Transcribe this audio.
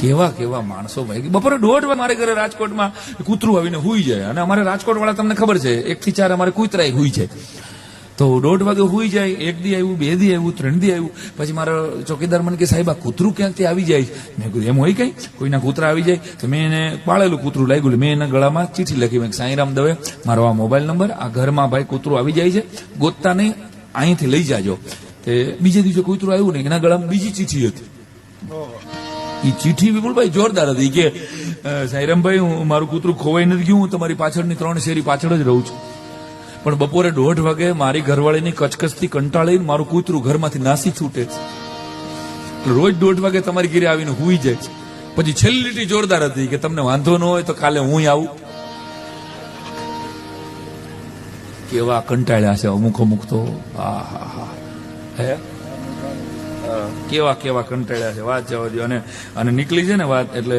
કેવા કેવા માણસો ભાઈ. બપોરે 1:30 મારે ઘરે રાજકોટમાં કૂતરું આવીને હુઈ જાય, અને અમારે રાજકોટ વાળા તમને ખબર છે 1 થી 4 અમારે કૂતરાય હુઈ જાય. તો 1:30 વાગે હુઈ જાય. 1 દી આવ્યું, 2 દી આવ્યું, 3 દી આવ્યું. પછી મારો ચોકીદાર મને કે સાહેબ આ કૂતરું ક્યાંકથી આવી જાય. મેં કીધું એમ હોય કઈ, કોઈના કૂતરા આવી જાય. તો મેં એને પાળેલું કૂતરું લાગ્યું, મેં એના ગળામાં ચીઠી લખી, મેં સાંઈરામ દવે મારો આ મોબાઈલ નંબર, આ ઘરમાં ભાઈ કૂતરું આવી જાય છે, ગોતતા નહીં, અહીંથી લઈ જાજો. તે બીજે દિવસે કૂતરું આવ્યું ને, એના ગળામાં બીજી ચીઠી હતી. એ ચીઠી વિપુલભાઈ જોરદાર હતી કે સાંઈરામભાઈ હું મારું કૂતરું ખોવાઈ નથી ગયું, હું તમારી પાછળની 3 શેરી પાછળ જ રહું છું. પણ બપોરે 1:30 વાગે મારી ઘરવાળીની કચકચથી કંટાળીને મારું કૂતરું ઘરમાંથી નાસી છૂટે છે. રોજ 1:30 વાગે તમારી ઘરે આવીને હુઈ જાય છે. પછી છેલ્લી લીટી જોરદાર હતી કે તમને વાંધો ન હોય તો કાલે હું આવું. કેવા કંટાળ્યા છે અમુક તો. હે કેવા કેવા કંટાળ્યા છે, વાત જવા દો. અને નીકળી છે ને વાત એટલે